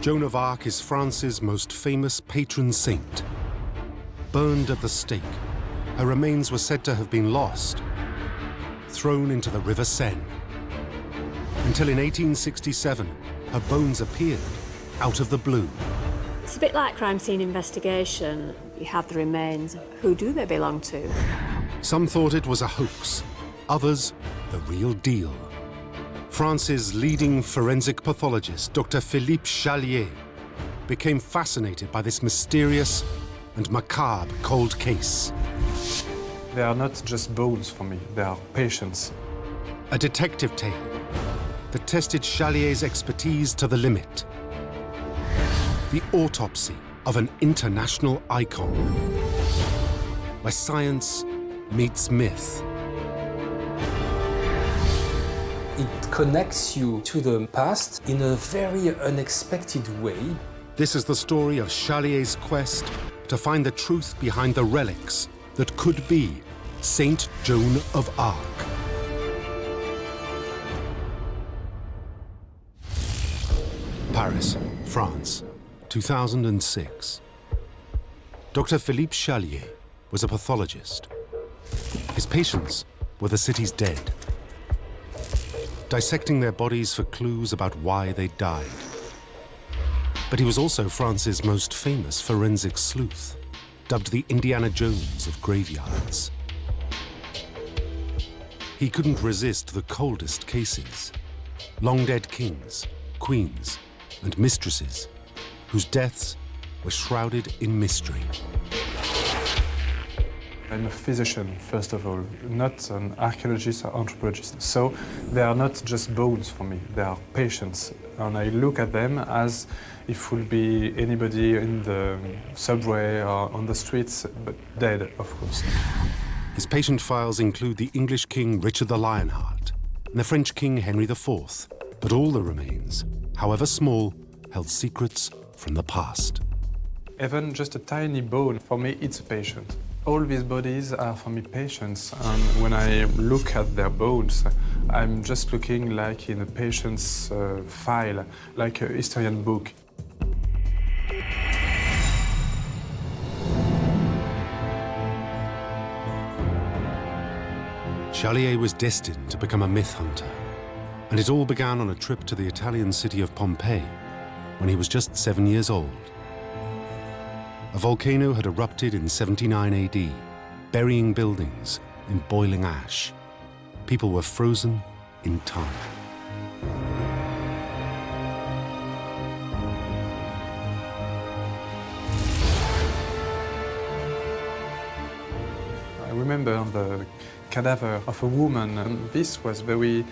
Joan of Arc is France's most famous patron saint. Burned at the stake, her remains were said to have been lost, thrown into the River Seine. Until in 1867, her bones appeared out of the blue. It's a bit like crime scene investigation. You have the remains. Who do they belong to? Some thought it was a hoax, others the real deal. France's leading forensic pathologist, Dr. Philippe Charlier, became fascinated by this mysterious and macabre cold case. They are not just bones for me, they are patients. A detective tale that tested Charlier's expertise to the limit. The autopsy of an international icon, where science meets myth. It connects you to the past in a very unexpected way. This is the story of Charlier's quest to find the truth behind the relics that could be Saint Joan of Arc. Paris, France, 2006. Dr. Philippe Charlier was a pathologist. His patients were the city's dead, dissecting their bodies for clues about why they died. But he was also France's most famous forensic sleuth, dubbed the Indiana Jones of graveyards. He couldn't resist the coldest cases, long-dead kings, queens, and mistresses, whose deaths were shrouded in mystery. I'm a physician, first of all, not an archaeologist or anthropologist. So they are not just bones for me, they are patients. And I look at them as if would be anybody in the subway or on the streets, but dead, of course. His patient files include the English King Richard the Lionheart and the French King Henry IV. But all the remains, however small, held secrets from the past. Even just a tiny bone, for me, it's a patient. All these bodies are, for me, patients, and when I look at their bones, I'm just looking like in a patient's file, like a historian book. Charlier was destined to become a myth hunter, and it all began on a trip to the Italian city of Pompeii when he was just 7 years old. A volcano had erupted in 79 AD, burying buildings in boiling ash. People were frozen in time. I remember the cadaver of a woman, and this was very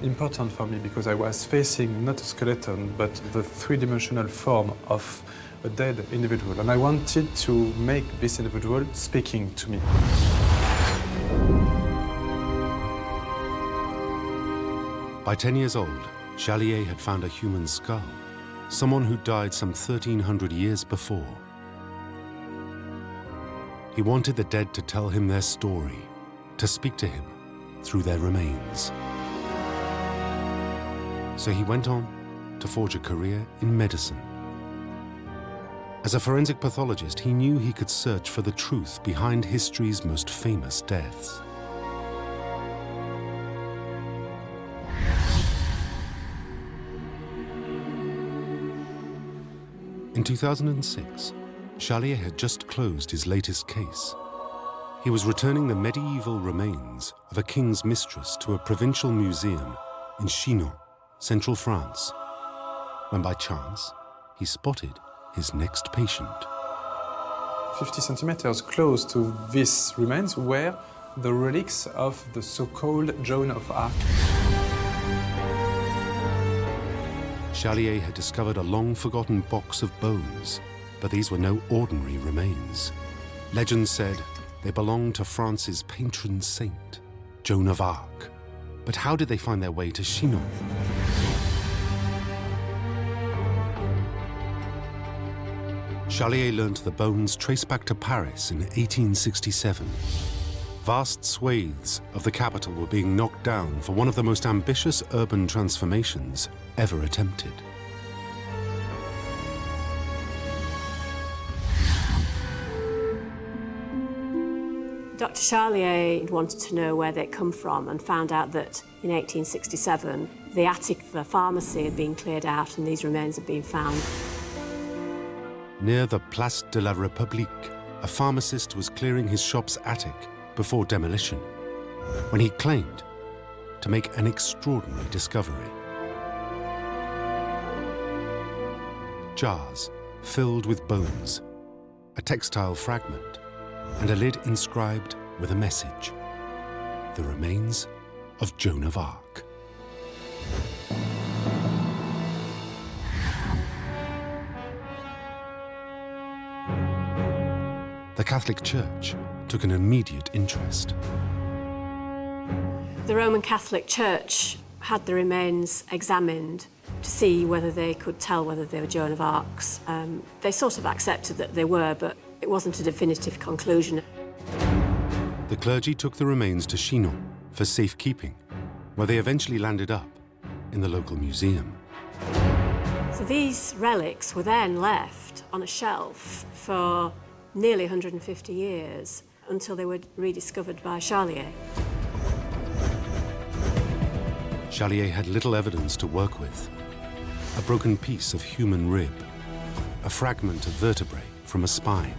important for me because I was facing not a skeleton, but the three-dimensional form of a dead individual, and I wanted to make this individual speaking to me. By 10 years old, Charlier had found a human skull, someone who died some 1,300 years before. He wanted the dead to tell him their story, to speak to him through their remains. So he went on to forge a career in medicine. As a forensic pathologist, he knew he could search for the truth behind history's most famous deaths. In 2006, Charlier had just closed his latest case. He was returning the medieval remains of a king's mistress to a provincial museum in Chinon, central France, when by chance he spotted his next patient. 50 centimeters close to these remains were the relics of the so-called Joan of Arc. Charlier had discovered a long-forgotten box of bones, but these were no ordinary remains. Legend said they belonged to France's patron saint, Joan of Arc. But how did they find their way to Chinon? Charlier learnt the bones trace back to Paris in 1867. Vast swathes of the capital were being knocked down for one of the most ambitious urban transformations ever attempted. Dr. Charlier wanted to know where they'd come from and found out that in 1867 the attic of a pharmacy had been cleared out and these remains had been found. Near the Place de la République, a pharmacist was clearing his shop's attic before demolition when he claimed to make an extraordinary discovery. Jars filled with bones, a textile fragment, and a lid inscribed with a message: the remains of Joan of Arc. The Catholic Church took an immediate interest. The Roman Catholic Church had the remains examined to see whether they could tell whether they were Joan of Arc's. They sort of accepted that they were, but it wasn't a definitive conclusion. The clergy took the remains to Chinon for safekeeping, where they eventually landed up in the local museum. So these relics were then left on a shelf for nearly 150 years until they were rediscovered by Charlier. Charlier had little evidence to work with. A broken piece of human rib, a fragment of vertebrae from a spine,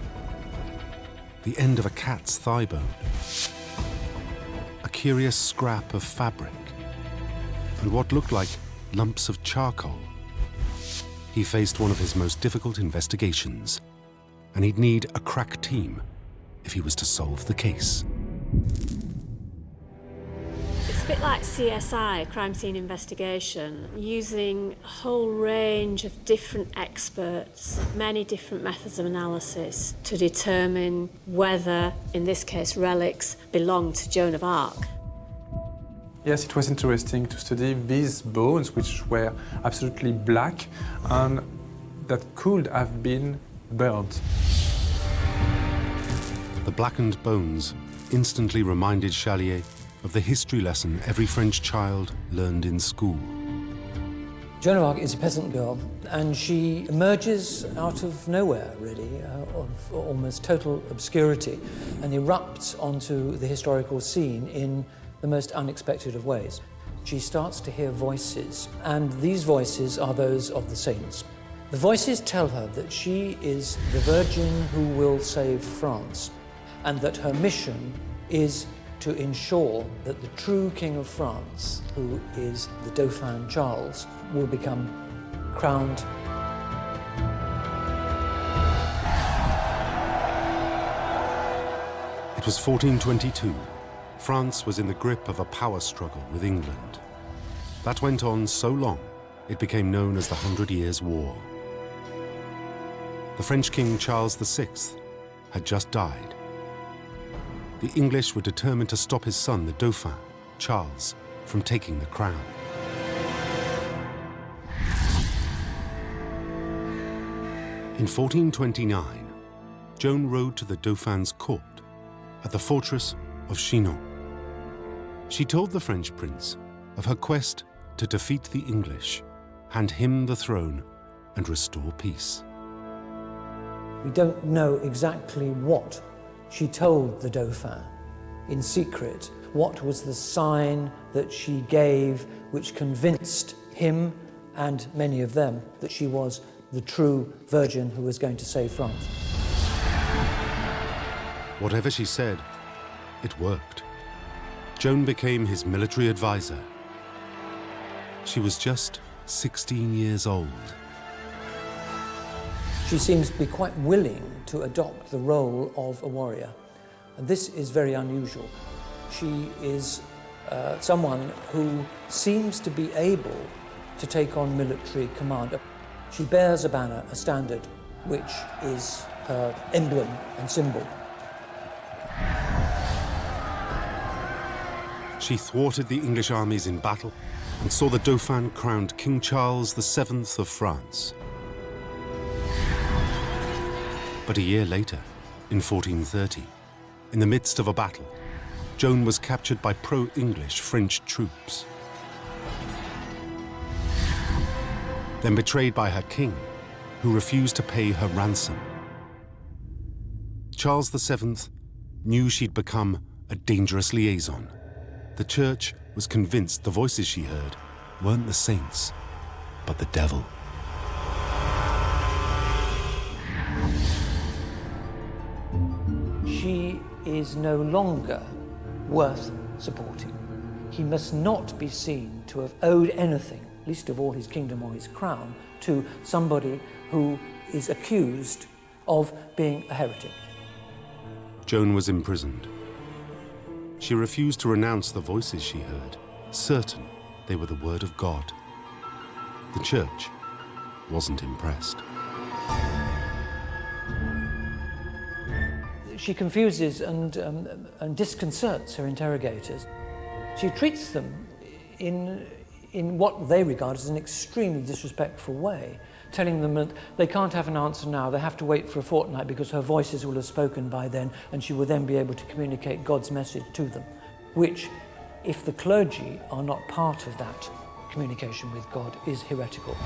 the end of a cat's thigh bone, a curious scrap of fabric, and what looked like lumps of charcoal. He faced one of his most difficult investigations, and he'd need a crack team if he was to solve the case. It's a bit like CSI, crime scene investigation, using a whole range of different experts, many different methods of analysis to determine whether, in this case, relics belong to Joan of Arc. Yes, it was interesting to study these bones, which were absolutely black and that could have been burned. The blackened bones instantly reminded Charlier of the history lesson every French child learned in school. Joan of Arc is a peasant girl, and she emerges out of nowhere, really, of almost total obscurity, and erupts onto the historical scene in the most unexpected of ways. She starts to hear voices, and these voices are those of the saints. The voices tell her that she is the Virgin who will save France, and that her mission is to ensure that the true King of France, who is the Dauphin Charles, will become crowned. It was 1422. France was in the grip of a power struggle with England. That went on so long, it became known as the 100 Years' War. The French King Charles VI had just died. The English were determined to stop his son, the Dauphin, Charles, from taking the crown. In 1429, Joan rode to the Dauphin's court at the fortress of Chinon. She told the French prince of her quest to defeat the English, hand him the throne, and restore peace. We don't know exactly what she told the Dauphin in secret. What was the sign that she gave which convinced him and many of them that she was the true Virgin who was going to save France? Whatever she said, it worked. Joan became his military advisor. She was just 16 years old. She seems to be quite willing to adopt the role of a warrior. And this is very unusual. She is someone who seems to be able to take on military command. She bears a banner, a standard, which is her emblem and symbol. She thwarted the English armies in battle and saw the Dauphin crowned King Charles VII of France. But a year later, in 1430, in the midst of a battle, Joan was captured by pro-English French troops. Then betrayed by her king, who refused to pay her ransom. Charles VII knew she'd become a dangerous liaison. The church was convinced the voices she heard weren't the saints, but the devil. She is no longer worth supporting. He must not be seen to have owed anything, least of all his kingdom or his crown, to somebody who is accused of being a heretic. Joan was imprisoned. She refused to renounce the voices she heard, certain they were the word of God. The church wasn't impressed. She confuses and disconcerts her interrogators. She treats them in what they regard as an extremely disrespectful way, telling them that they can't have an answer now, they have to wait for a fortnight because her voices will have spoken by then and she will then be able to communicate God's message to them, which, if the clergy are not part of that communication with God, is heretical.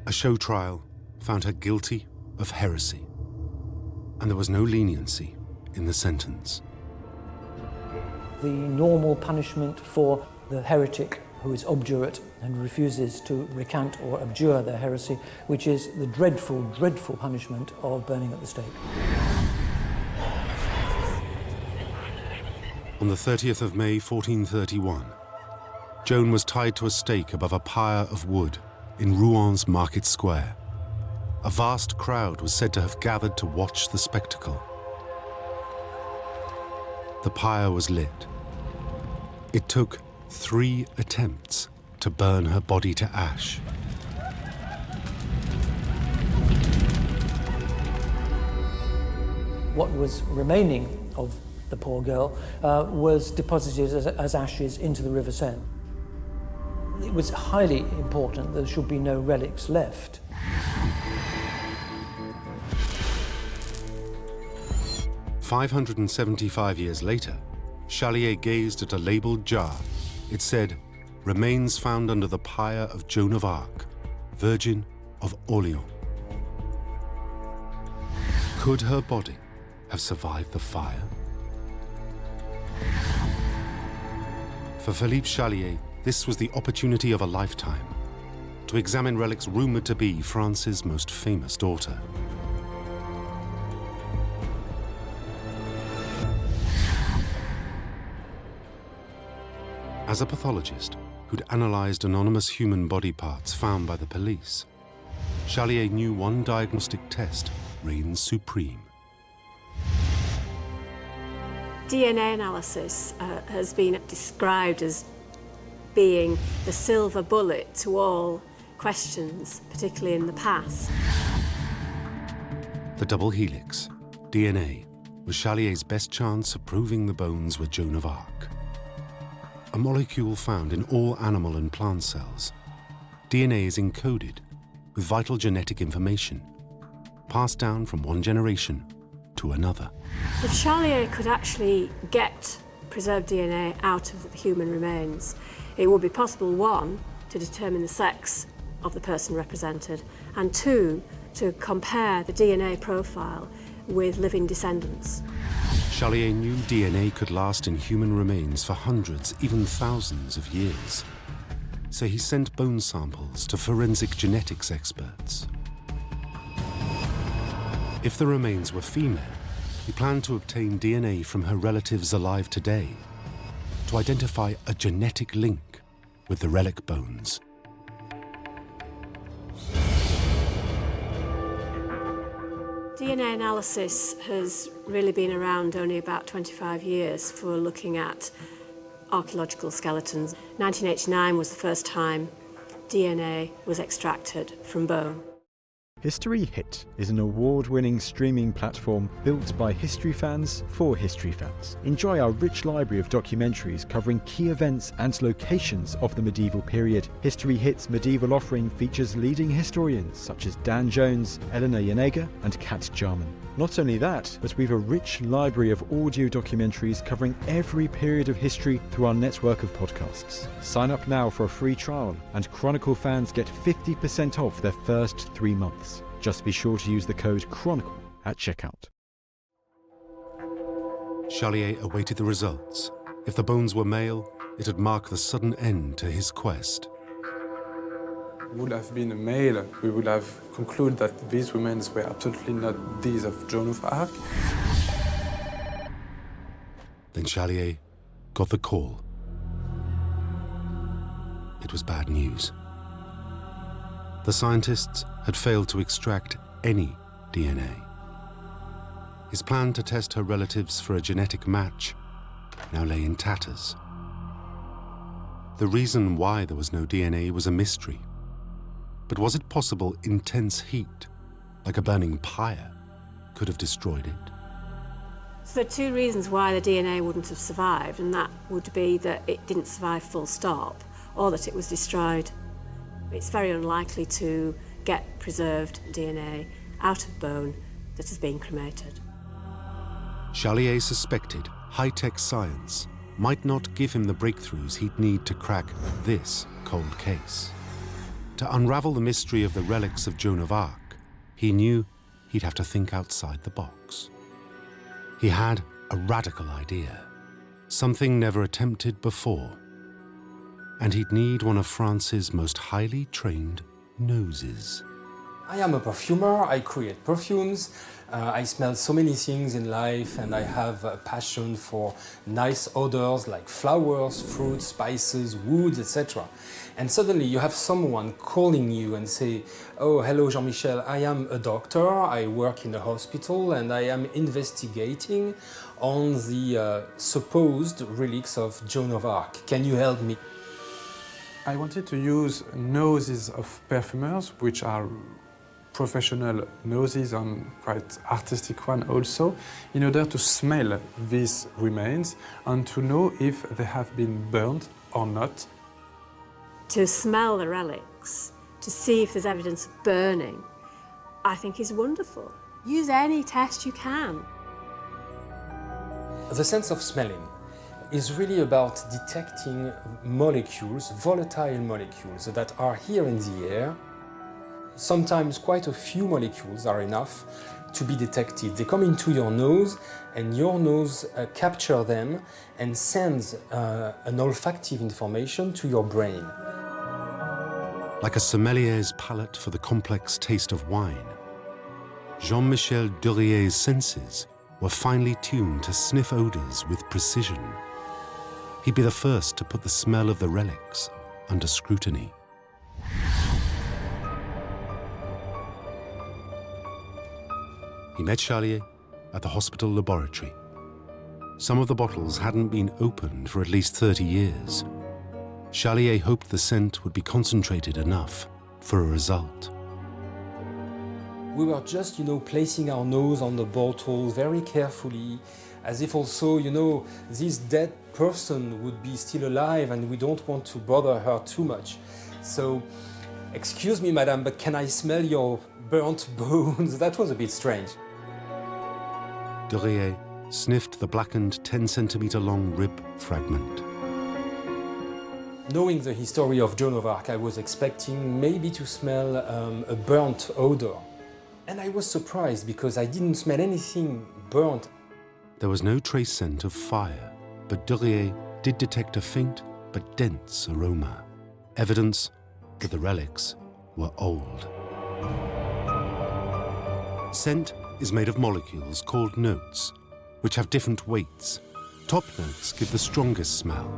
A show trial found her guilty of heresy, and there was no leniency in the sentence. The normal punishment for the heretic who is obdurate and refuses to recant or abjure their heresy, which is the dreadful, dreadful punishment of burning at the stake. On the 30th of May, 1431, Joan was tied to a stake above a pyre of wood in Rouen Market Square. A vast crowd was said to have gathered to watch the spectacle. The pyre was lit. It took 3 attempts to burn her body to ash. What was remaining of the poor girl was deposited as ashes into the River Seine. It was highly important that there should be no relics left. "575 years later, Charlier gazed at a labelled jar. It said, 'Remains found under the pyre of Joan of Arc, Virgin of Orleans.' Could her body have survived the fire? For Philippe Charlier, this was the opportunity of a lifetime, to examine relics rumoured to be France's most famous daughter. As a pathologist who'd analysed anonymous human body parts found by the police, Charlier knew one diagnostic test reigns supreme. DNA analysis has been described as being the silver bullet to all questions, particularly in the past. The double helix, DNA, was Charlier's best chance of proving the bones were Joan of Arc. A molecule found in all animal and plant cells, DNA is encoded with vital genetic information, passed down from one generation to another. If Charlier could actually get preserved DNA out of the human remains, it would be possible, 1, to determine the sex of the person represented, and 2, to compare the DNA profile with living descendants. Charlier knew DNA could last in human remains for hundreds, even thousands of years. So he sent bone samples to forensic genetics experts. If the remains were female, he planned to obtain DNA from her relatives alive today to identify a genetic link with the relic bones. DNA analysis has really been around only about 25 years for looking at archaeological skeletons. 1989 was the first time DNA was extracted from bone. History Hit is an award-winning streaming platform built by history fans for history fans. Enjoy our rich library of documentaries covering key events and locations of the medieval period. History Hit's medieval offering features leading historians such as Dan Jones, Eleanor Janega and Kat Jarman. Not only that, but we've a rich library of audio documentaries covering every period of history through our network of podcasts. Sign up now for a free trial, and Chronicle fans get 50% off their first 3 months. Just be sure to use the code Chronicle at checkout. Charlier awaited the results. If the bones were male, it'd mark the sudden end to his quest. Would have been a male, we would have concluded that these remains were absolutely not these of Joan of Arc. Then Charlier got the call. It was bad news. The scientists had failed to extract any DNA. His plan to test her relatives for a genetic match now lay in tatters. The reason why there was no DNA was a mystery. But was it possible intense heat, like a burning pyre, could have destroyed it? So there are two reasons why the DNA wouldn't have survived, and that would be that it didn't survive full stop, or that it was destroyed. It's very unlikely to get preserved DNA out of bone that has been cremated. Charlier suspected high-tech science might not give him the breakthroughs he'd need to crack this cold case. To unravel the mystery of the relics of Joan of Arc, he knew he'd have to think outside the box. He had a radical idea, something never attempted before. And he'd need one of France's most highly trained noses. I am a perfumer, I create perfumes, I smell so many things in life, and I have a passion for nice odors like flowers, fruits, spices, woods, etc. And suddenly you have someone calling you and say, "Oh, hello Jean-Michel, I am a doctor, I work in a hospital, and I am investigating on the supposed relics of Joan of Arc. Can you help me?" I wanted to use noses of perfumers, which are professional noses and quite artistic one also, in order to smell these remains and to know if they have been burned or not. To smell the relics, to see if there's evidence of burning, I think is wonderful. Use any test you can. The sense of smelling is really about detecting molecules, volatile molecules that are here in the air. Sometimes quite a few molecules are enough to be detected. They come into your nose, and your nose captures them and sends an olfactive information to your brain. Like a sommelier's palate for the complex taste of wine, Jean-Michel Durier's senses were finely tuned to sniff odors with precision. He'd be the first to put the smell of the relics under scrutiny. He met Charlier at the hospital laboratory. Some of the bottles hadn't been opened for at least 30 years. Charlier hoped the scent would be concentrated enough for a result. We were just, placing our nose on the bottle very carefully, as if also, this dead person would be still alive and we don't want to bother her too much. So, excuse me, madam, but can I smell your burnt bones? That was a bit strange. Durier sniffed the blackened 10-centimeter long rib fragment. Knowing the history of Joan of Arc, I was expecting maybe to smell a burnt odor. And I was surprised because I didn't smell anything burnt. There was no trace scent of fire, but Durier did detect a faint but dense aroma, evidence that the relics were old. Scent is made of molecules called notes, which have different weights. Top notes give the strongest smell,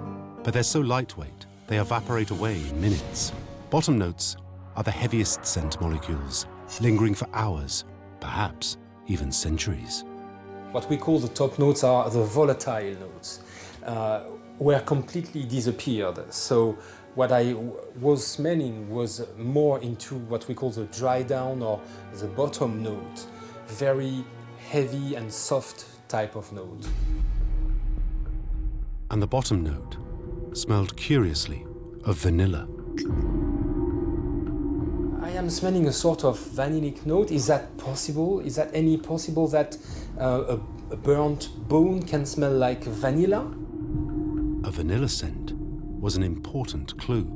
but they're so lightweight they evaporate away in minutes. Bottom notes are the heaviest scent molecules, lingering for hours, perhaps even centuries. What we call the top notes are the volatile notes, were completely disappeared. So what I was smelling was more into what we call the dry down or the bottom note, very heavy and soft type of note. And the bottom note smelled curiously of vanilla. I am smelling a sort of vanillic note. Is that possible? Is that any possible that a burnt bone can smell like vanilla? A vanilla scent was an important clue.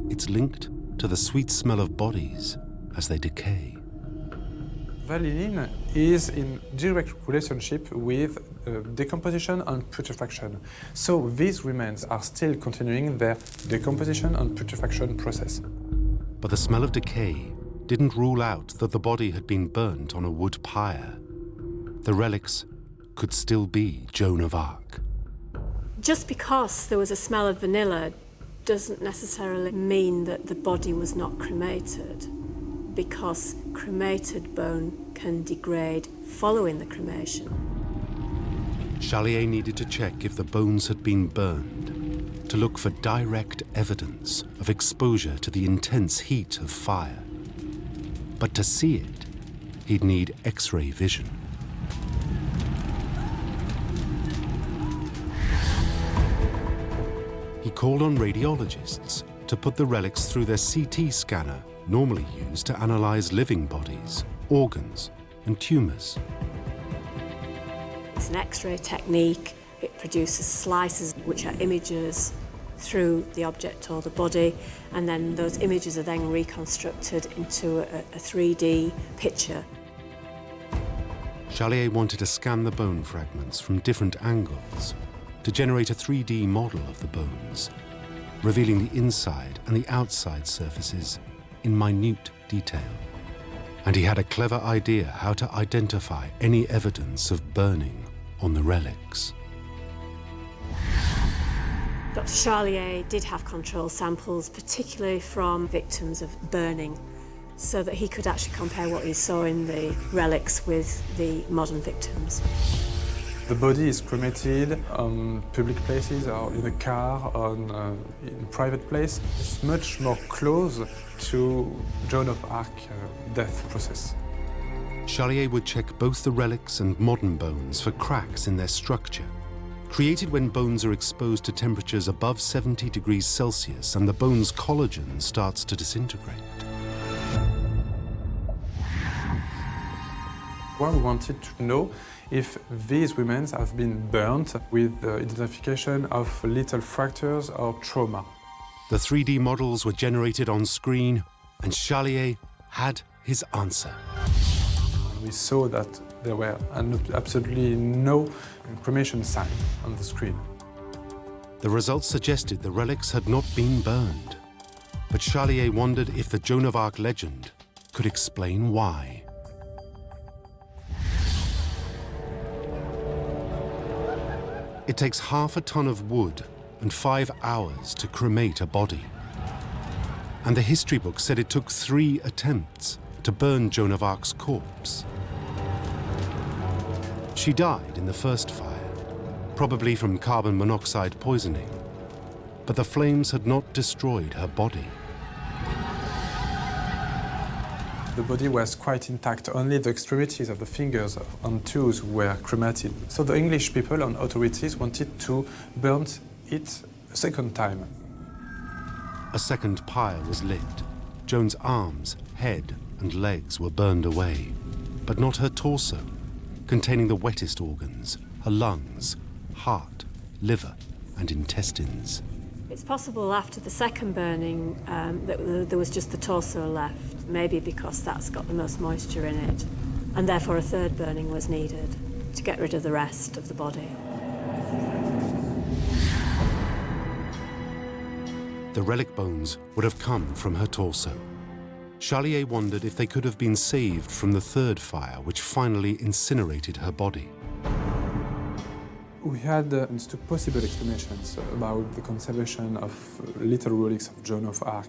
It's linked to the sweet smell of bodies as they decay. Vanillin is in direct relationship with decomposition and putrefaction. So these remains are still continuing their decomposition and putrefaction process. But the smell of decay didn't rule out that the body had been burnt on a wood pyre. The relics could still be Joan of Arc. Just because there was a smell of vanilla doesn't necessarily mean that the body was not cremated, because cremated bone can degrade following the cremation. Charlier needed to check if the bones had been burned, to look for direct evidence of exposure to the intense heat of fire. But to see it, he'd need X-ray vision. He called on radiologists to put the relics through their CT scanner, normally used to analyze living bodies, organs, and tumors. It's an X-ray technique. It produces slices, which are images through the object or the body, and then those images are then reconstructed into a 3D picture. Charlier wanted to scan the bone fragments from different angles to generate a 3D model of the bones, revealing the inside and the outside surfaces in minute detail. And he had a clever idea how to identify any evidence of burning on the relics. Dr. Charlier did have control samples, particularly from victims of burning, so that he could actually compare what he saw in the relics with the modern victims. The body is cremated on public places or in a car, in private place. It's much more close to Joan of Arc death process. Charlier would check both the relics and modern bones for cracks in their structure, created when bones are exposed to temperatures above 70 degrees Celsius and the bone's collagen starts to disintegrate. What we wanted to know if these remains have been burnt with the identification of little fractures or trauma. The 3D models were generated on screen, and Charlier had his answer. We saw that there were absolutely no cremation sign on the screen. The results suggested the relics had not been burned, but Charlier wondered if the Joan of Arc legend could explain why. It takes half a ton of wood and 5 hours to cremate a body. And the history book said it took 3 attempts to burn Joan of Arc's corpse. She died in the first fire, probably from carbon monoxide poisoning, but the flames had not destroyed her body. The body was quite intact. Only the extremities of the fingers and toes were cremated. So the English people and authorities wanted to burn it a second time. A second pyre was lit. Joan's arms, head, and legs were burned away, but not her torso, containing the wettest organs, her lungs, heart, liver, and intestines. It's possible after the second burning that there was just the torso left, maybe because that's got the most moisture in it, and therefore a third burning was needed to get rid of the rest of the body. The relic bones would have come from her torso. Charlier wondered if they could have been saved from the third fire, which finally incinerated her body. We had two possible explanations about the conservation of little relics of Joan of Arc.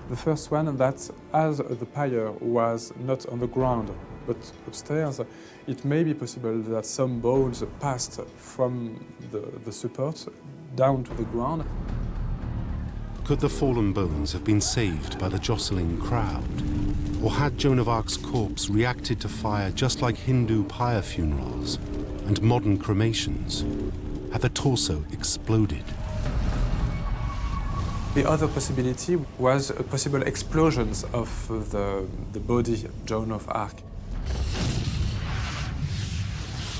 The first one, that as the pyre was not on the ground but upstairs, it may be possible that some bones passed from the support down to the ground. Could the fallen bones have been saved by the jostling crowd? Or had Joan of Arc's corpse reacted to fire just like Hindu pyre funerals and modern cremations? Had the torso exploded? The other possibility was possible explosions of the body of Joan of Arc.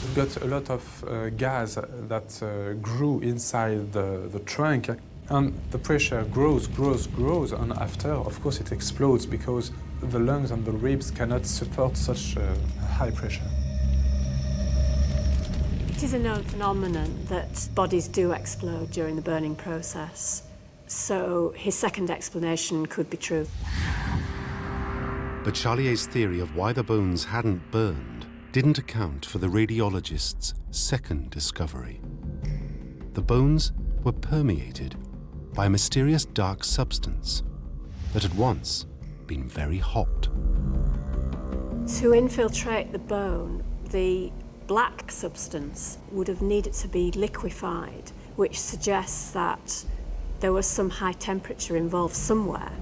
We've got a lot of gas that grew inside the trunk, and the pressure grows, and after, of course, it explodes because the lungs and the ribs cannot support such high pressure. It is a known phenomenon that bodies do explode during the burning process, so his second explanation could be true. But Charlier's theory of why the bones hadn't burned didn't account for the radiologist's second discovery. The bones were permeated by a mysterious dark substance that had once been very hot. To infiltrate the bone, the black substance would have needed to be liquefied, which suggests that there was some high temperature involved somewhere.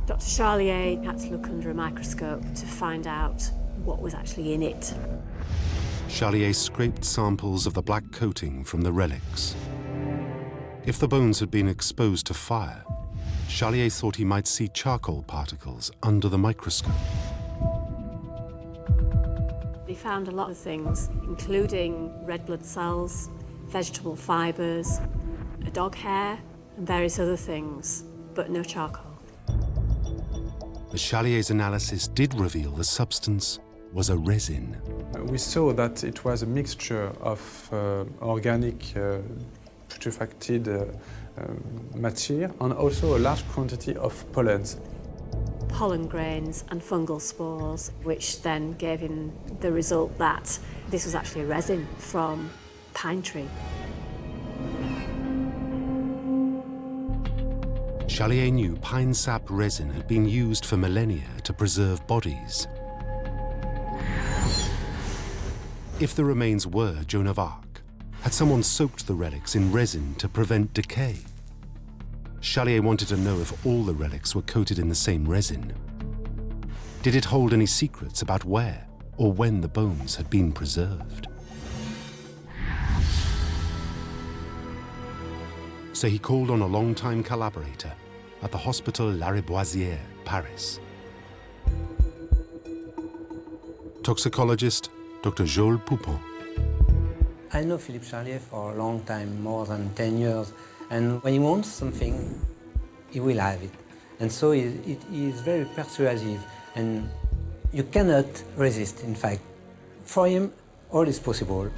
Dr. Charlier had to look under a microscope to find out what was actually in it. Charlier scraped samples of the black coating from the relics. If the bones had been exposed to fire, Charlier thought he might see charcoal particles under the microscope. He found a lot of things, including red blood cells, vegetable fibres, a dog hair, and various other things, but no charcoal. But Charlier's analysis did reveal the substance was a resin. We saw that it was a mixture of organic putrefacted material and also a large quantity of pollens. Pollen grains and fungal spores, which then gave him the result that this was actually a resin from pine tree. Charlier knew pine sap resin had been used for millennia to preserve bodies. If the remains were Joan of Arc, had someone soaked the relics in resin to prevent decay? Charlier wanted to know if all the relics were coated in the same resin. Did it hold any secrets about where or when the bones had been preserved? So he called on a long-time collaborator at the Hospital Lariboisière, Paris. Toxicologist Dr. Joël Poupon. I know Philippe Charlier for a long time, more than 10 years, and when he wants something, he will have it. And so he is very persuasive, and you cannot resist, in fact. For him, all is possible.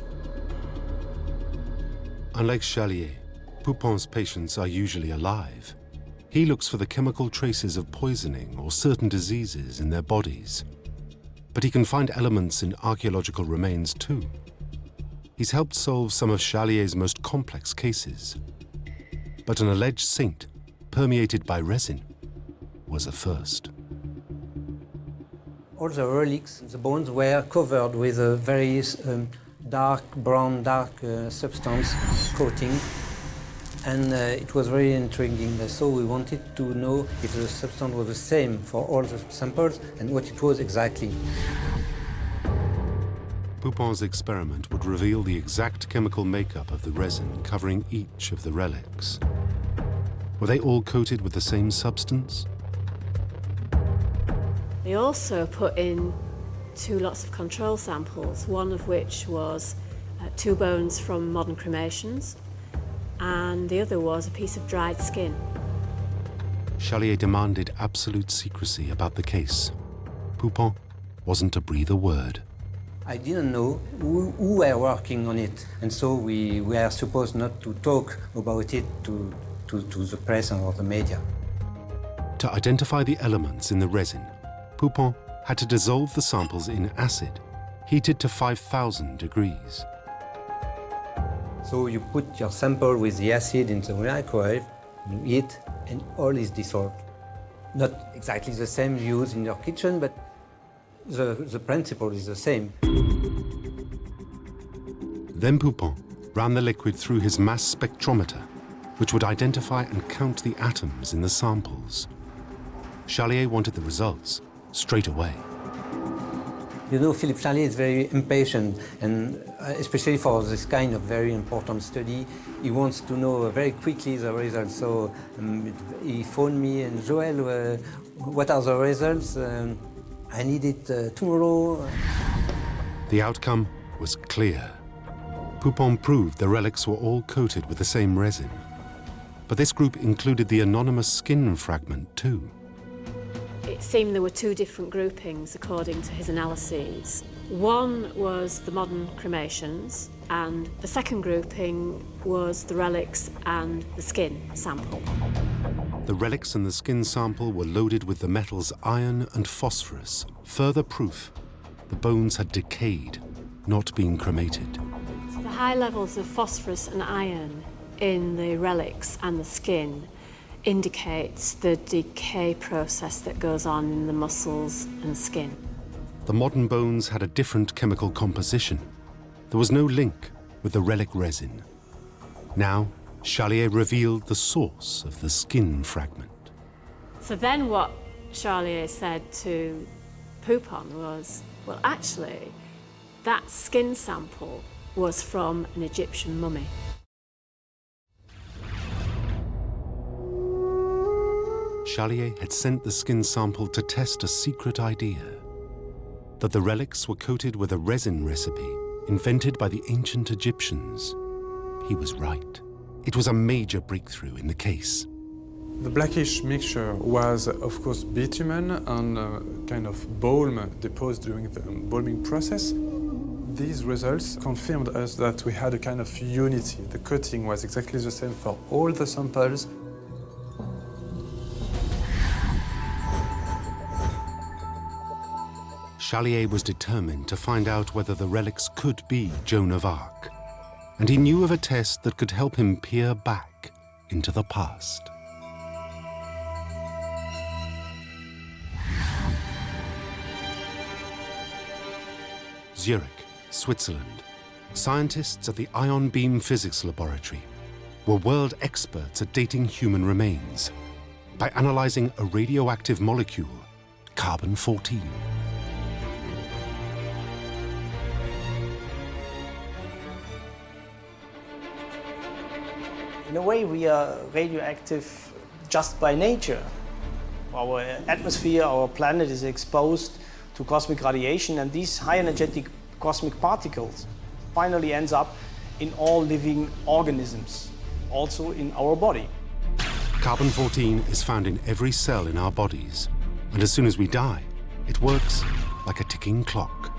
Unlike Charlier, Poupon's patients are usually alive. He looks for the chemical traces of poisoning or certain diseases in their bodies. But he can find elements in archaeological remains too. He's helped solve some of Charlier's most complex cases. But an alleged saint, permeated by resin, was a first. All the relics, the bones were covered with a very dark substance coating. And it was very intriguing. So we wanted to know if the substance was the same for all the samples and what it was exactly. Poupon's experiment would reveal the exact chemical makeup of the resin covering each of the relics. Were they all coated with the same substance? They also put in 2 lots of control samples, one of which was 2 bones from modern cremations, and the other was a piece of dried skin. Charlier demanded absolute secrecy about the case. Poupon wasn't to breathe a word. I didn't know who were working on it, and so we were supposed not to talk about it to the press or the media. To identify the elements in the resin, Poupon had to dissolve the samples in acid, heated to 5,000 degrees. So you put your sample with the acid in the microwave, you heat, and all is dissolved. Not exactly the same used in your kitchen, but the principle is the same. Then Poupon ran the liquid through his mass spectrometer, which would identify and count the atoms in the samples. Charlier wanted the results straight away. You know, Philippe Charlier is very impatient, and especially for this kind of very important study, he wants to know very quickly the results. So he phoned me and Joël, what are the results? I need it tomorrow. The outcome was clear. Poupon proved the relics were all coated with the same resin. But this group included the anonymous skin fragment too. It seemed there were 2 different groupings according to his analyses. One was the modern cremations, and the second grouping was the relics and the skin sample. The relics and the skin sample were loaded with the metals iron and phosphorus, further proof the bones had decayed, not been cremated. So the high levels of phosphorus and iron in the relics and the skin indicates the decay process that goes on in the muscles and skin. The modern bones had a different chemical composition. There was no link with the relic resin. Now, Charlier revealed the source of the skin fragment. So then what Charlier said to Poupon was, well, actually, that skin sample was from an Egyptian mummy. Charlier had sent the skin sample to test a secret idea, that the relics were coated with a resin recipe invented by the ancient Egyptians. He was right. It was a major breakthrough in the case. The blackish mixture was, of course, bitumen and kind of balm deposed during the balming process. These results confirmed us that we had a kind of unity. The coating was exactly the same for all the samples. Charlier was determined to find out whether the relics could be Joan of Arc, and he knew of a test that could help him peer back into the past. Zurich, Switzerland. Scientists at the Ion Beam Physics Laboratory were world experts at dating human remains by analyzing a radioactive molecule, carbon-14. In a way, we are radioactive just by nature. Our atmosphere, our planet is exposed to cosmic radiation, and these high energetic cosmic particles finally ends up in all living organisms, also in our body. Carbon-14 is found in every cell in our bodies, and as soon as we die, it works like a ticking clock.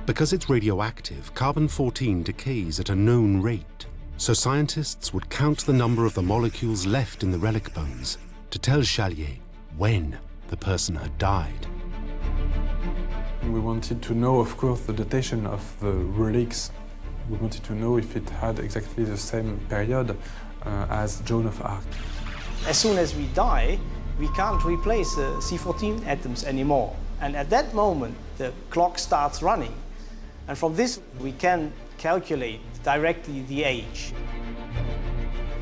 Because it's radioactive, carbon-14 decays at a known rate. So scientists would count the number of the molecules left in the relic bones to tell Charlier when the person had died. We wanted to know, of course, the datation of the relics. We wanted to know if it had exactly the same period as Joan of Arc. As soon as we die, we can't replace the C14 atoms anymore. And at that moment, the clock starts running. And from this, we can calculate directly the age.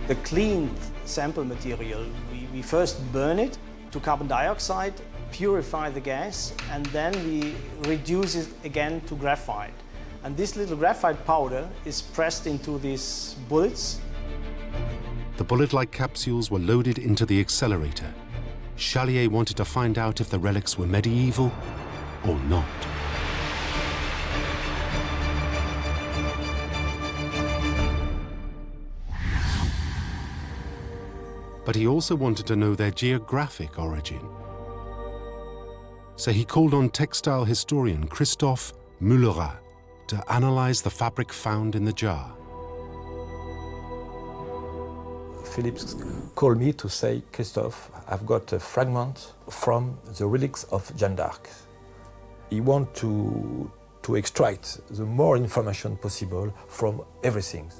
The cleaned sample material, we first burn it to carbon dioxide, purify the gas, and then we reduce it again to graphite. And this little graphite powder is pressed into these bullets. The bullet-like capsules were loaded into the accelerator. Charlier wanted to find out if the relics were medieval or not. But he also wanted to know their geographic origin. So he called on textile historian Christophe Moulerat to analyze the fabric found in the jar. Philippe called me to say, Christophe, I've got a fragment from the relics of Jeanne d'Arc. He wants to extract the more information possible from everything.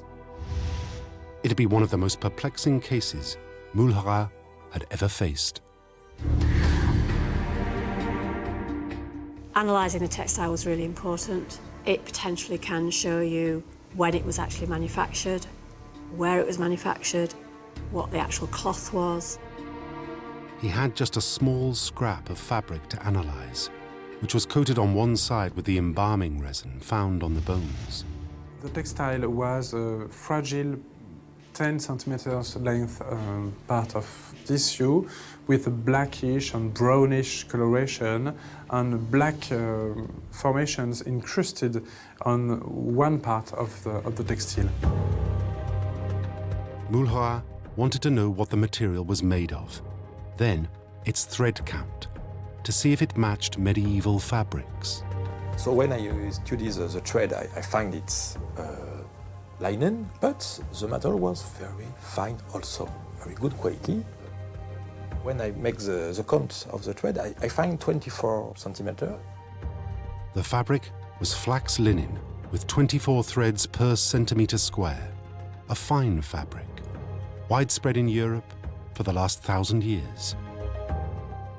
It'd be one of the most perplexing cases Moulerat had ever faced. Analysing the textile was really important. It potentially can show you when it was actually manufactured, where it was manufactured, what the actual cloth was. He had just a small scrap of fabric to analyse, which was coated on one side with the embalming resin found on the bones. The textile was a fragile 10 centimeters length part of tissue with a blackish and brownish coloration and black formations incrusted on one part of the textile. Moulerat wanted to know what the material was made of, then its thread count, to see if it matched medieval fabrics. So when I study the thread, I find it's linen, but the material was very fine also, very good quality. When I make the count of the thread, I find 24 centimeters. The fabric was flax linen with 24 threads per centimetre square, a fine fabric, widespread in Europe for the last 1,000 years.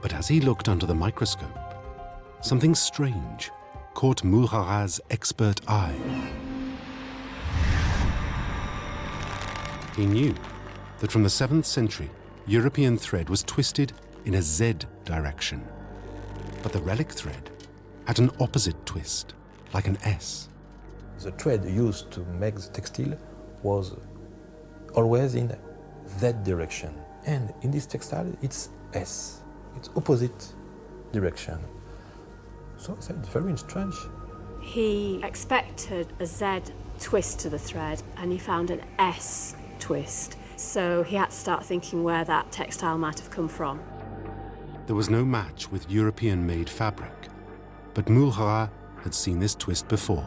But as he looked under the microscope, something strange caught Mulharat's expert eye. He knew that from the 7th century, European thread was twisted in a Z direction, but the relic thread had an opposite twist, like an S. The thread used to make the textile was always in Z direction. And in this textile, it's S. It's opposite direction. So it's very strange. He expected a Z twist to the thread and he found an S twist. So he had to start thinking where that textile might have come from. There was no match with European-made fabric, but Mulharat had seen this twist before.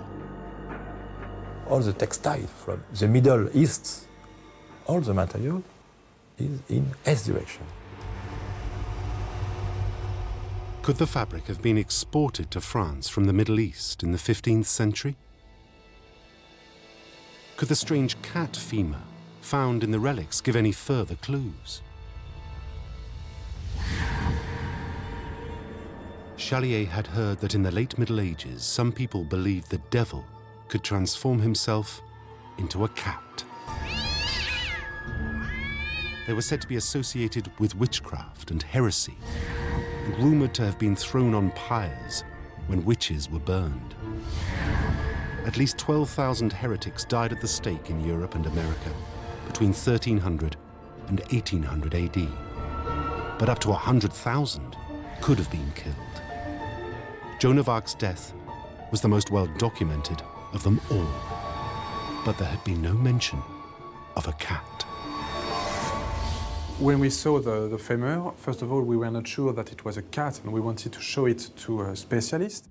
All the textile from the Middle East, all the material is in S direction. Could the fabric have been exported to France from the Middle East in the 15th century? Could the strange cat femur found in the relics give any further clues? Charlier had heard that in the late Middle Ages, some people believed the devil could transform himself into a cat. They were said to be associated with witchcraft and heresy, and rumoured to have been thrown on pyres when witches were burned. At least 12,000 heretics died at the stake in Europe and America between 1300 and 1800 AD. But up to 100,000 could have been killed. Joan of Arc's death was the most well-documented of them all. But there had been no mention of a cat. When we saw the femur, first of all, we were not sure that it was a cat, and we wanted to show it to a specialist.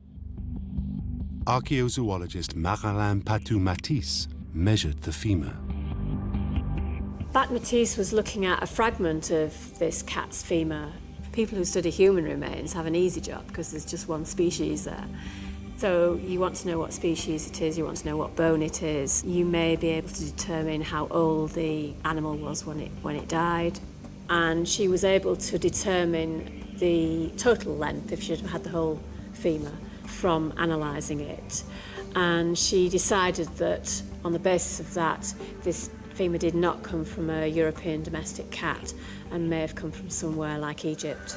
Archaeozoologist Marilyn Patou-Matisse measured the femur. Bat Matisse was looking at a fragment of this cat's femur. People who study human remains have an easy job because there's just one species there. So you want to know what species it is, you want to know what bone it is. You may be able to determine how old the animal was when it died. And she was able to determine the total length, if she'd had the whole femur, from analysing it. And she decided that, on the basis of that, this femur did not come from a European domestic cat and may have come from somewhere like Egypt.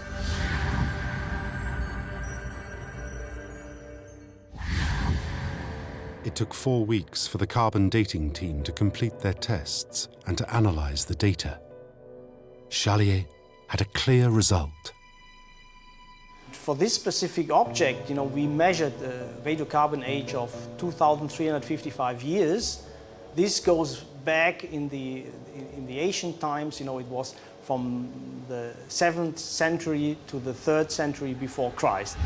It took 4 weeks for the carbon dating team to complete their tests and to analyse the data. Charlier had a clear result. For this specific object, we measured the radiocarbon age of 2,355 years. This goes back in the ancient times. It was from the 7th century to the 3rd century before Christ.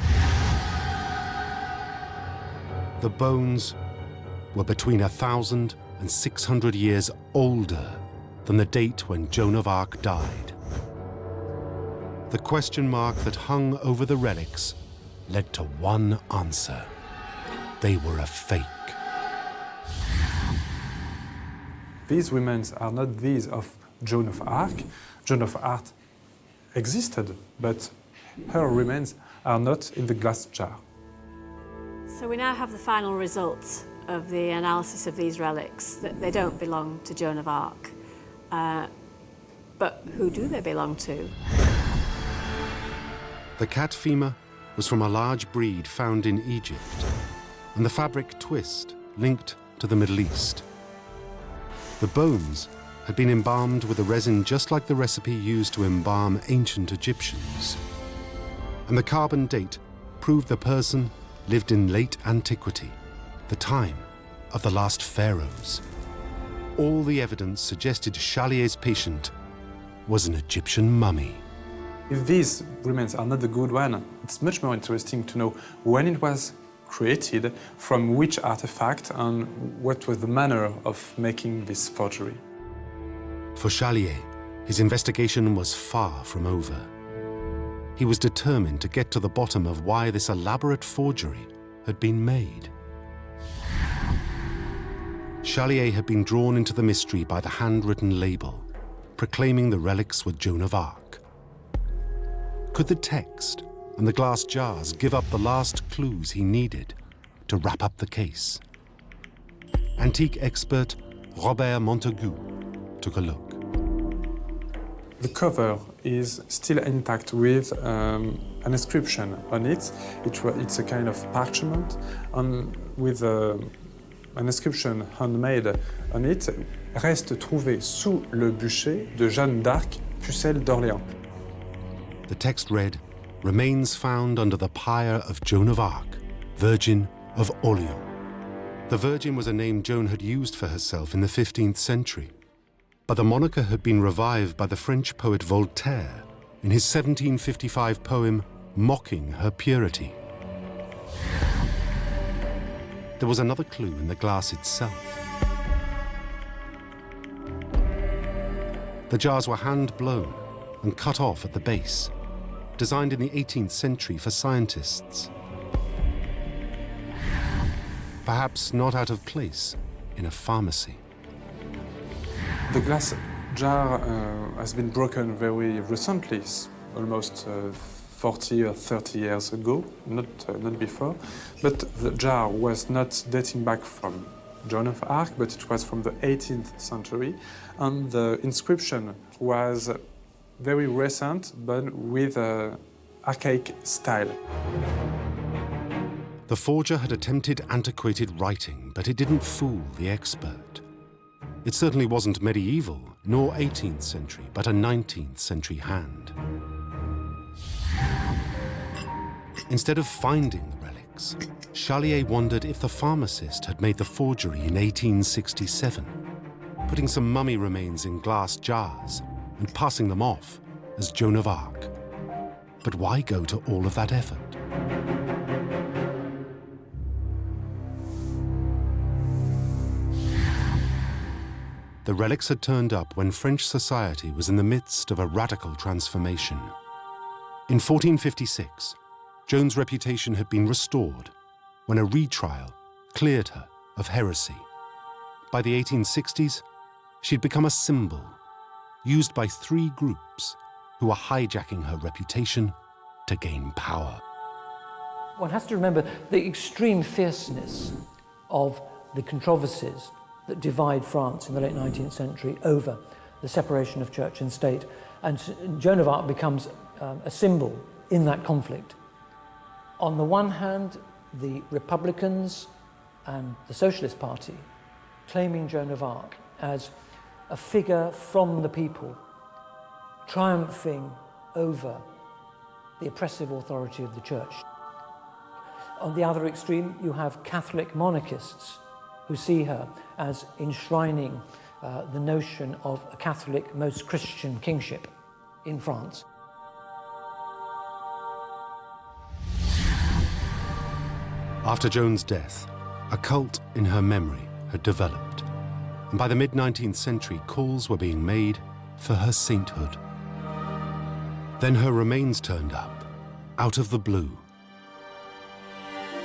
The bones were between 1,000 and 600 years older than the date when Joan of Arc died. The question mark that hung over the relics led to one answer. They were a fake. These remains are not these of Joan of Arc. Joan of Arc existed, but her remains are not in the glass jar. So we now have the final results of the analysis of these relics, that they don't belong to Joan of Arc. But who do they belong to? The cat femur was from a large breed found in Egypt, and the fabric twist linked to the Middle East. The bones had been embalmed with a resin just like the recipe used to embalm ancient Egyptians. And the carbon date proved the person lived in late antiquity, the time of the last pharaohs. All the evidence suggested Charlier's patient was an Egyptian mummy. If these remains are not the good one, it's much more interesting to know when it was created, from which artifact, and what was the manner of making this forgery. For Charlier, his investigation was far from over. He was determined to get to the bottom of why this elaborate forgery had been made. Charlier had been drawn into the mystery by the handwritten label, proclaiming the relics were Joan of Arc. Could the text and the glass jars give up the last clues he needed to wrap up the case? Antique expert Robert Montaigu took a look. The cover is still intact with an inscription on it. It's a kind of parchment with an inscription handmade on it. Reste trouvé sous le bûcher de Jeanne d'Arc, pucelle d'Orléans. The text read, "Remains found under the pyre of Joan of Arc, Virgin of Orléans." The Virgin was a name Joan had used for herself in the 15th century. But the moniker had been revived by the French poet Voltaire in his 1755 poem mocking her purity. There was another clue in the glass itself. The jars were hand-blown and cut off at the base, designed in the 18th century for scientists. Perhaps not out of place in a pharmacy. The glass jar has been broken very recently, almost 40 or 30 years ago, not before. But the jar was not dating back from Joan of Arc, but it was from the 18th century. And the inscription was very recent, but with an archaic style. The forger had attempted antiquated writing, but it didn't fool the expert. It certainly wasn't medieval, nor 18th century, but a 19th century hand. Instead of finding the relics, Charlier wondered if the pharmacist had made the forgery in 1867, putting some mummy remains in glass jars and passing them off as Joan of Arc. But why go to all of that effort? The relics had turned up when French society was in the midst of a radical transformation. In 1456, Joan's reputation had been restored when a retrial cleared her of heresy. By the 1860s, she'd become a symbol used by three groups who were hijacking her reputation to gain power. One has to remember the extreme fierceness of the controversies that divide France in the late 19th century over the separation of church and state. And Joan of Arc becomes a symbol in that conflict. On the one hand, the Republicans and the Socialist Party claiming Joan of Arc as a figure from the people, triumphing over the oppressive authority of the church. On the other extreme, you have Catholic monarchists who see her as enshrining the notion of a Catholic, most Christian kingship in France. After Joan's death, a cult in her memory had developed, and by the mid-19th century, calls were being made for her sainthood. Then her remains turned up, out of the blue.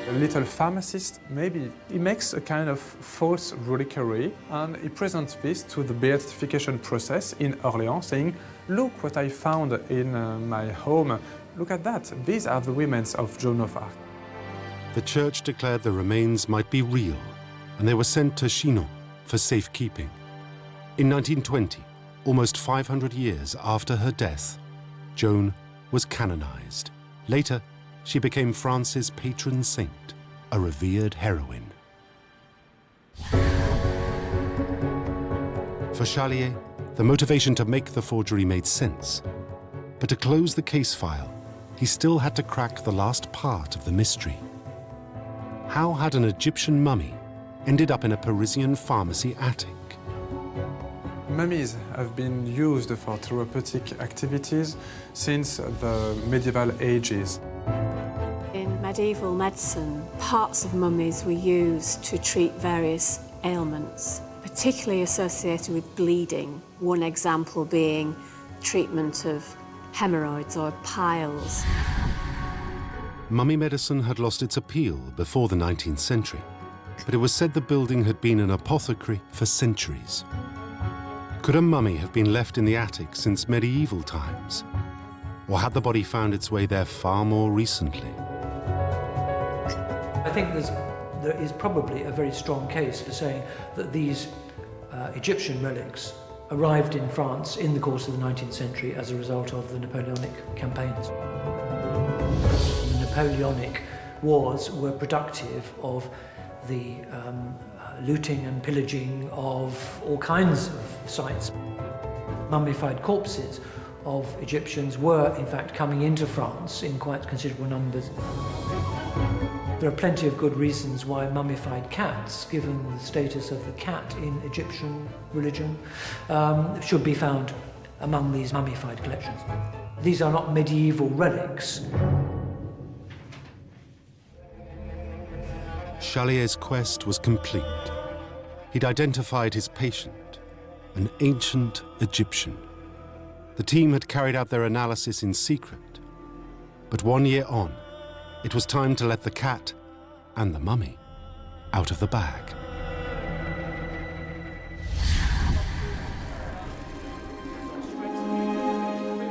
A little pharmacist, maybe, he makes a kind of false reliquary, and he presents this to the beatification process in Orléans, saying, "Look what I found in my home. Look at that. These are the remains of Joan of Arc." The church declared the remains might be real, and they were sent to Chinon for safekeeping. In 1920, almost 500 years after her death, Joan was canonized. Later, she became France's patron saint, a revered heroine. For Charlier, the motivation to make the forgery made sense. But to close the case file, he still had to crack the last part of the mystery. How had an Egyptian mummy ended up in a Parisian pharmacy attic? Mummies have been used for therapeutic activities since the medieval ages. In medieval medicine, parts of mummies were used to treat various ailments, particularly associated with bleeding. One example being treatment of hemorrhoids or piles. Mummy medicine had lost its appeal before the 19th century, but it was said the building had been an apothecary for centuries. Could a mummy have been left in the attic since medieval times? Or had the body found its way there far more recently? I think there is probably a very strong case for saying that these Egyptian relics arrived in France in the course of the 19th century as a result of the Napoleonic campaigns. The Napoleonic wars were productive of the looting and pillaging of all kinds of sites. Mummified corpses of Egyptians were in fact coming into France in quite considerable numbers. There are plenty of good reasons why mummified cats, given the status of the cat in Egyptian religion, should be found among these mummified collections. These are not medieval relics. Charlier's quest was complete. He'd identified his patient, an ancient Egyptian. The team had carried out their analysis in secret. But 1 year on, it was time to let the cat and the mummy out of the bag.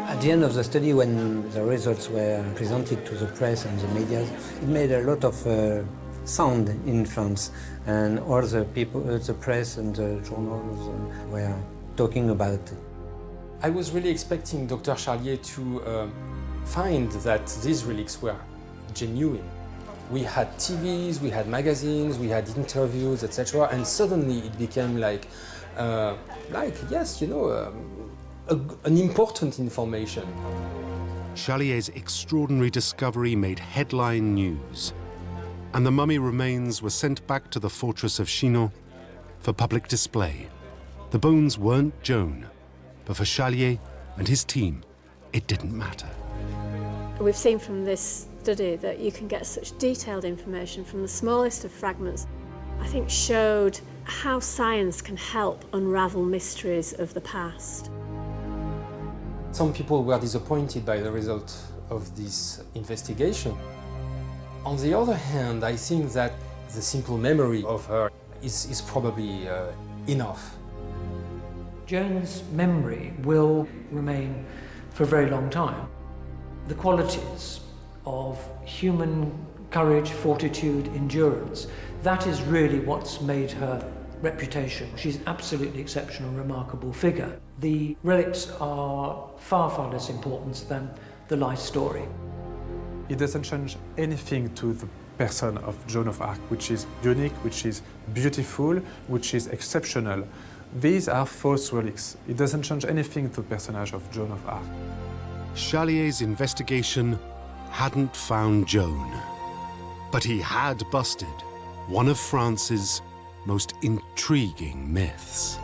At the end of the study, when the results were presented to the press and the media, it made a lot of sound in France, and all the people, the press and the journals were talking about it. I was really expecting Dr. Charlier to find that these relics were genuine. We had TVs, we had magazines, we had interviews, etc. And suddenly it became like yes, you know, an important information. Charlier's extraordinary discovery made headline news, and the mummy remains were sent back to the fortress of Chinon for public display. The bones weren't Joan, but for Charlier and his team, it didn't matter. We've seen from this study that you can get such detailed information from the smallest of fragments. I think showed how science can help unravel mysteries of the past. Some people were disappointed by the result of this investigation. On the other hand, I think that the simple memory of her is probably enough. Joan's memory will remain for a very long time. The qualities of human courage, fortitude, endurance, that is really what's made her reputation. She's an absolutely exceptional, remarkable figure. The relics are far, far less important than the life story. It doesn't change anything to the person of Joan of Arc, which is unique, which is beautiful, which is exceptional. These are false relics. It doesn't change anything to the personage of Joan of Arc. Charlier's investigation hadn't found Joan, but he had busted one of France's most intriguing myths.